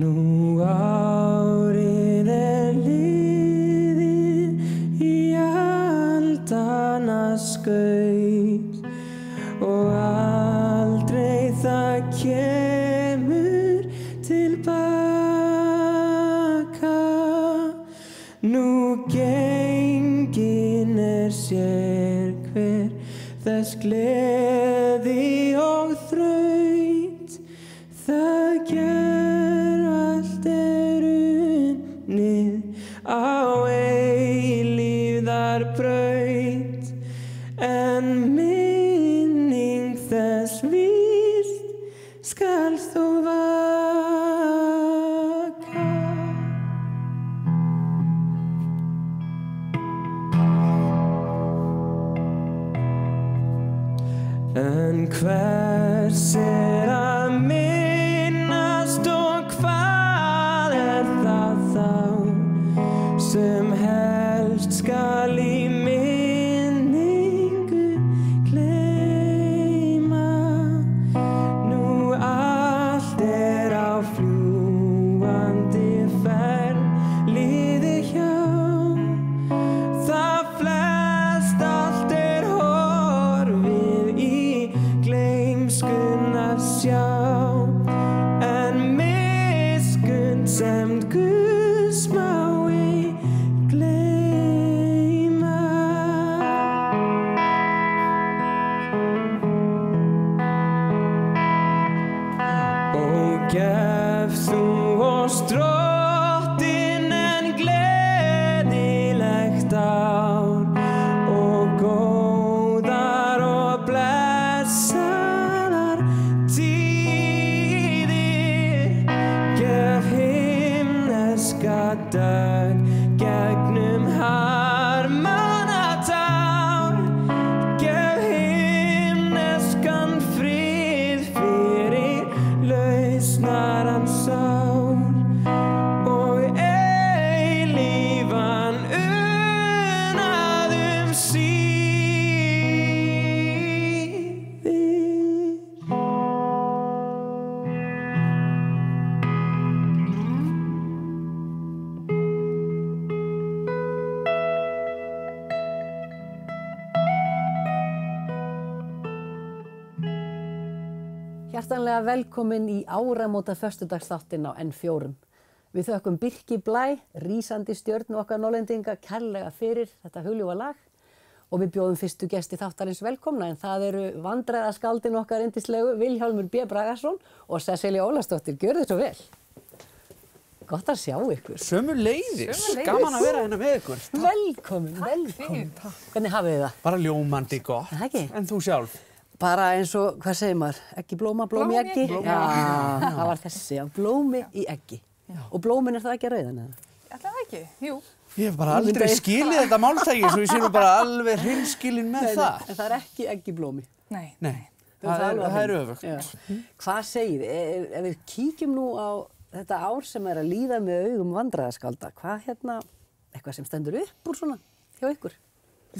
Nú árið liðið í aldanna skaut og aldrei það kemur tilbaka. Nú gengin sérhver þess gleði og þraut, það allt unnið á eilífðarbraut, en minning þess víst skal þó vaka. En hvers að minnast og hvað það þá sem helst skal í minningu gleyma? Nú allt á fljúgandi ferð liðið hjá, það flest allt horfið í gleymskuna sjá, en miskunn semd Guðs mái gleyma. Og gef þú oss Drottinn en gleðilegt ár og góðar og blessaðar tíðir. Gef himneska dag gegnum harmana tár, gef himneskan frið fyrir lausnaran sár og eilífan unaðum síðir. Hjartanlega velkomin í áramóta föstudagsþáttinn á N4. Við þökkum Birki Blæ, rísandi stjörnu okkar Norðlendinga, kærlega fyrir þetta hugljúfa lag og við bjóðum fyrstu gesti þáttarins velkomna, en það eru vandræðaskáldin okkar yndislegu Vilhjálmur B. Bragason og Sesselja Ólafsdóttir. Gjörðu svo vel. Gott að sjá ykkur. Sömuleiðis. Gaman að vera hérna með ykkur. Velkomin, velkomin. Hvernig hafið þið það? Bara ljómandi gott. Það ekki? En þú sjálf? Bara eins og, hvað segir maður, eggi blóma, blómi í eggi? Já, það var þessi, já, blómi í eggi. Og blómin það ekki að rauðan eða? Ætli það ekki, jú. Ég hef bara aldrei skilið þetta máltæki, svo ég sé nú bara alveg hreinskilin með það. En það ekki eggi blómi. Nei. Nei, það er öfugt. Hvað segir þið? Ef við kíkjum nú á þetta ár sem að líða með augum vandræðaskálda, hvað eitthvað sem stendur upp úr svona hjá ykkur?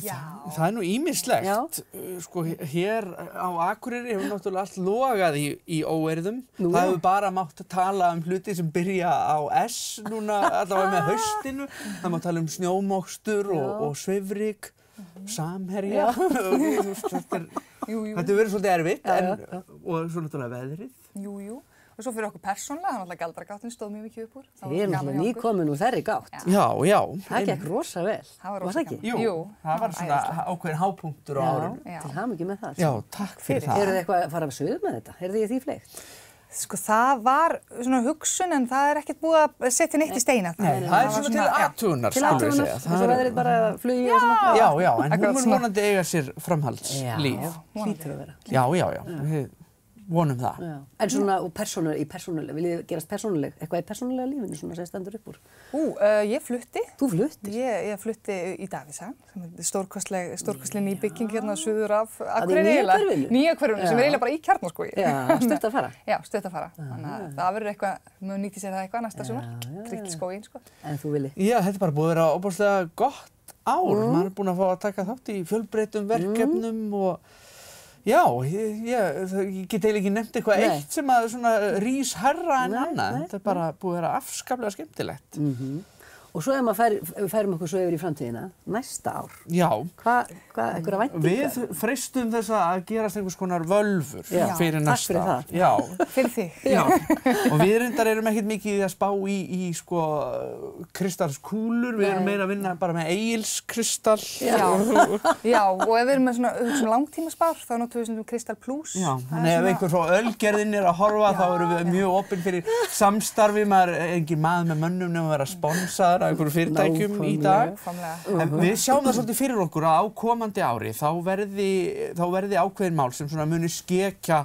Já. Það er nú ýmislegt. Sko, hér á Akureyri hefur náttúrulega allt logað í óeirðum. Það hefur bara mátt að tala hluti sem byrja á S núna, allavega með haustinu. Það má tala snjómokstur og svifryk, samherja. Þetta hefur verið svolítið erfitt, og svo náttúrulega veðrið. Jú, jú. Og svo fyrir okkur persónulega, það náttúrulega galdragáttin stóð mjög mikið upp úr. Þið náttúrulega nýkomin úr þeirri gátt. Já. Það gekk rosa vel. Það var rosa gaman. Jú, það var svona ákveðin hápunktur á árinu. Til hamingju með það. Já, takk fyrir það. Eruð þið eitthvað að fara að suður með þetta? Eruð þið í því fleygt? Sko, það var svona hugsun, en það er ekkert búið að setja neitt í steina. Nei, það er svona til athugunar, skulum við segja. Og svo veðrið bara flugi og svona? Já, en hún mun vonandi eiga sér framhaldslíf. Hlýtur að vera. Já, við vonum það. En svona í persónuleg, viljið gerast persónuleg, eitthvað í persónulega lífinu svona sem stendur upp úr? Ég flutti. Þú fluttir? Ég flutti í Davíðsá, sem er stórkostleg nýbygging hérna suður af Akureyri eiginlega. Nýja hverfinu, sem er eiginlega bara í Kjarnaskógi. Já, stutt að fara? Já, stutt að fara. Þannig að það verður eitthvað, mjög nýtti sér það eitthvað næsta sumar, tryggt skóginn, sko. En þú Vili? Já, þetta er bara búið að vera óbúslega gott ár. Maður er búinn að fá að taka þátt í fjölbreyttum verkefnum og Já, ég get eiginlega ekki nefnt eitthvað eitt sem að svona rís hærra en annað. Þetta bara búið að vera afskaplega skemmtilegt. Og svo ef maður færum okkur svo yfir í framtíðina, næsta ár. Já. Hvað einhverja væntingar? Við freistum þess að gerast einhvers konar völvur fyrir næsta ár. Takk fyrir það. Já. Fyrir þig. Já. Og við reyndar erum ekkert mikið í að spá í sko kristalskúlur. Við erum meira að vinna bara með Egilskristall. Já, og ef við erum með svona langtímaspár, þá notum við svona Kristall Plus. Já, þannig ef einhver frá Ölgerðin er að horfa, þá erum við mjög opin fyrir samstarfi. Maður er engin maður með mönnum nema að vera sponsaður af einhverjum fyrirtækjum í dag. En við sjáum það svolítið fyrir okkur að á komandi ári þá verði ákveðin mál sem svona muni skekja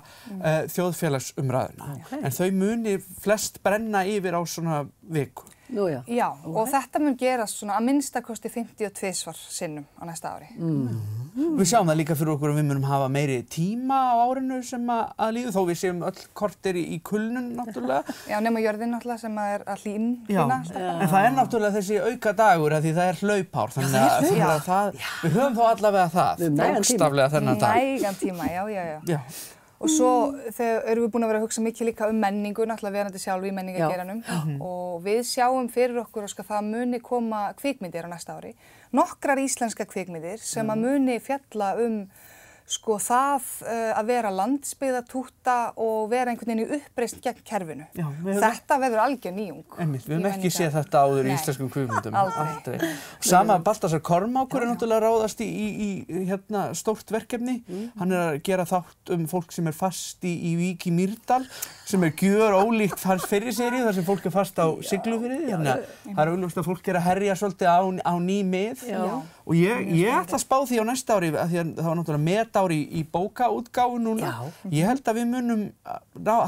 þjóðfélagsumræðuna. En þau muni flest brenna yfir á svona viku. Nú já. Já, og þetta mun gerast svona að minnstakosti 52 sinnum á næsta ári. Við sjáum það líka fyrir okkur að við munum hafa meiri tíma á árinu sem að líða, þó við séum öll korter í kulnun náttúrulega. Já, nema jörðin náttúrulega sem er að hlýna. En það er náttúrulega þessi auka dagur því það er hlaupár, þannig að við höfum þó allavega það, bókstaflega þennan dag. Nægan tíma, já. Og svo erum við búin að vera að hugsa mikið líka menningu, náttúrulega verandi sjálf í menningageiranum og við sjáum fyrir okkur að það muni koma kvikmyndir á næsta ári. Nokkrar íslenskar kvikmyndir sem að muni fjalla það að vera landsbyggðartúta og vera einhvern veginn í uppreisn gegn kerfinu. Þetta verður algjör nýjung. Einmitt, við höfum ekki séð þetta áður í íslenskum kvikmyndum. Aldrei. Sama Baltasar Kormákur er náttúrulega ráðast í stórt verkefni. Hann er að gera þátt fólk sem er fast í Vík í Mýrdal, sem er gjörólíkt fyrri seríu þar sem fólk er fast á Siglufirði. Þannig að það er augljóst að fólk er að herja svolítið á ný mið. Og ég ætla að spá því á næsta ári, af því að það var náttúrulega metári í bókaútgáfu núna. Ég held að við munum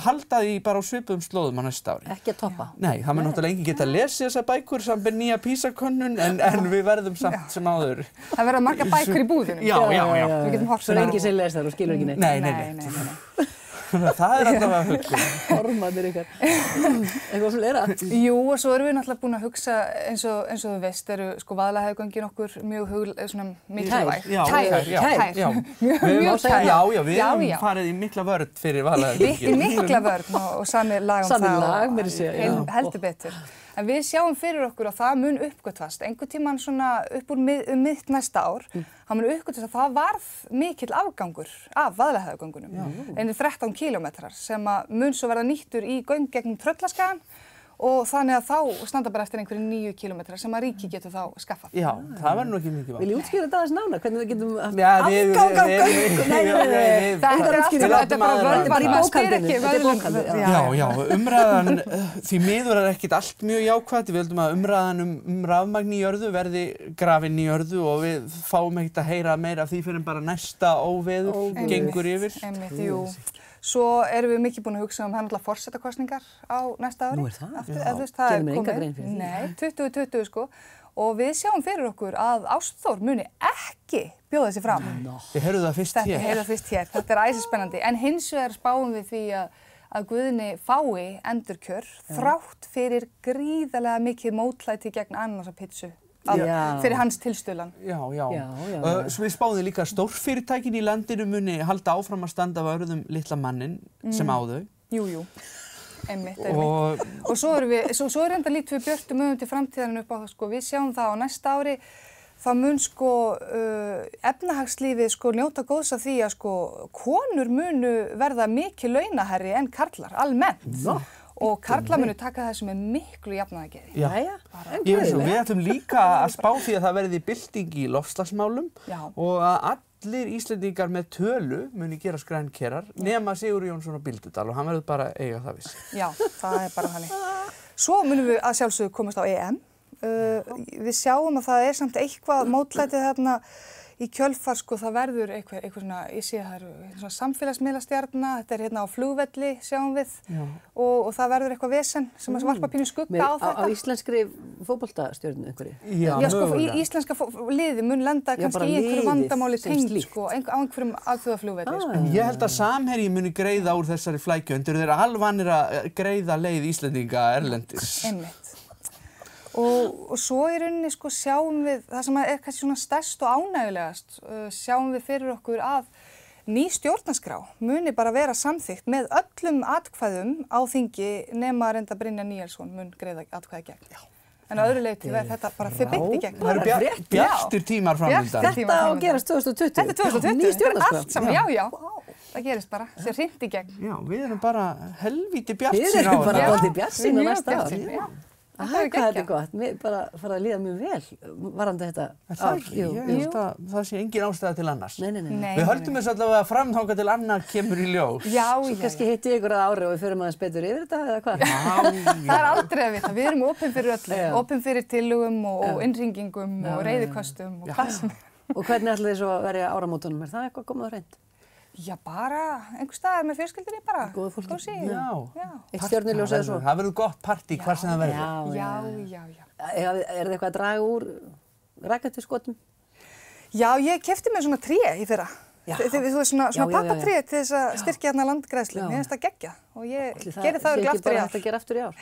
halda því bara á svipuðum slóðum á næsta ári. Ekki að toppa. Nei, það mun náttúrulega enginn geta lesið þessar bækur saman nýja PISA-könnun, en við verðum samt sem áður. Það verða margar bækur í búðinu. Já. Við getum hort. Svo enginn sem les þar og skilur ekki neitt. Nei. Það er allavega hugsun. Hormarnir ykkar. Eitthvað fleira? Jú, og svo erum við náttúrulega búin að hugsa, eins og þú veist, eru Vaðlaheiðargöngin okkur mjög mikilvæg. Kær. Mjög kær. Já, við höfum farið í mikla vörn fyrir Vaðlaheiðargöngin. Í mikla vörn og sami lag um það. Sami lag, meira að segja. Heldur betur. En við sjáum fyrir okkur að það mun uppgötvast. Einhvern tímann svona upp úr mitt næsta ár, það mun uppgötvast að það varð mikill afgangur af Vaðlaheiðargöngunum. Einnig 13 kílómetrar sem mun svo verða nýttur í göng gegnum Tröllaskagann og þannig að þá standa bara eftir einhverjum 9 kílómetrar sem að ríki getur þá skaffað. Já, það verður nú ekki mikið vant. Vil ég útskýra þetta aðeins nánar? Hvernig við getum Þetta er bara vörð í bókhaldinu. Já, umræðan, því miður er ekkert allt mjög jákvætt. Við höldum að umræðan rafmagn í jörðu verði grafin í jörðu og við fáum ekkert að heyra meira af því fyrir bara næsta óveður gengur yfir. Svo erum við mikið búin að hugsa handla forsetakosningar á næsta ári. Nú er það? Það er komið. Nei, 2020 og við sjáum fyrir okkur að Ástþór muni ekki bjóða sig fram. Þið heyrðu það fyrst hér. Þetta er æsispennandi. En hins vegar spáum við því að Guðni fái endurkjör þrátt fyrir gríðarlega mikið mótlæti gegn annars að pitsu. Fyrir hans tilstuðlan. Já. Svo við spáðum líka að stórfyrirtækin í landinu muni halda áfram að standa vörðum litla mannin sem á þau. Jú. Einmitt. Og svo er enda lítið við björtum til framtíðarinn upp á það, við sjáum það á næsta ári, það mun efnahagslífið njóta góðs af því að konur munu verða mikið launaherri en karlar, almennt. Og karlar munu taka þessu með miklu jafnaðargeði. Við ætlum líka að spá því að það verði bylting í loftslagsmálum og að allir Íslendingar með tölu muni gera grænkerar nema Sigurður Jónsson og Bíldudal og hann verður bara að eiga það viss. Já, það er bara þannig. Svo munum við að sjálfsögðu komast á EM. Við sjáum að það er samt eitthvað mótlætið þarna í kjölfar, það verður eitthvað svona, ég sé það eru svona samfélagsmiðlastjarna, þetta er hérna á flugvelli, sjáum við, og það verður eitthvað vesen sem að varpa pínu skugga á þetta. Á íslenskri fótboltastjörnu einhverju? Já, í íslenska liði mun lenda kannski í einhverju vandamáli tengd, á einhverjum alþjóðaflugvelli. Ég held að Samherji muni greiða úr þessari flækju, en þeir eru alvanir að greiða leið Íslendinga erlendis. Einmitt. Og svo í rauninni sjáum við, það sem er kannski svona stærst og ánægjulegast, sjáum við fyrir okkur að ný stjórnarskrá muni bara vera samþykkt með öllum atkvæðum á þingi nema reynda Brynjar Níelsson mun greiða atkvæði gegn. Já. En að öðru leyti verður þetta bara fyrir beint í gegn. Það eru bjartir tímar framöndan. Þetta á að gerast 2020. Þetta er 2020. Ný stjórnarskrá. Allt saman, já. Það gerist bara, sem hringt í gegn. Já, við erum bara helvíti bjartsýn á þetta. Við erum bara dálítið bjartsýn á næsta ár. Já. Þetta er gott. Mér bara fara að líða mjög vel varðandi þetta ár. Ég held að það sé engin ástæða til annars. Nei. Við höldum þessu allavega fram þangað til annar kemur í ljós. Já. Kannski hitti ykkur að ári og við förum aðeins betur yfir þetta eða hvað? Það er aldrei að vita. Við erum opin fyrir öllu. Opin fyrir tillögum og innringingum og reiðikostum og hvað sem. Og hvernig ætlaði þið svo að verja áramótunum? Er það eitthvað komið á hreint? Já, bara einhver staðar með fjölskyldunni bara. Góðu fólki. Já. Eitt stjörnuljós eða svo. Það verður gott partí hvar sem það verður. Já. Er það eitthvað að draga úr rakettuskotum? Já, ég keypti mér svona tré í fyrra. Þú veist svona pappatré til þess að styrkja hérna landgræðslu. Mér finnst það geggjað og ég gerði það örugglega aftur í ár. Það gera aftur í ár.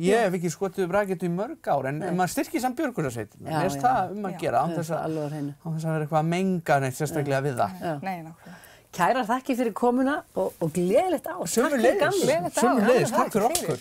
Ég hef ekki skotið upp raketu í mörg ár en maður styrkir samt björgunarsveitina. Mér finnst það að gera án þess að vera eitthvað að menga neitt sérstaklega við það. Nei, nákvæmlega. Kærar þakkir fyrir komuna og gleðilegt ár. Sömuleiðis, takk fyrir okkur.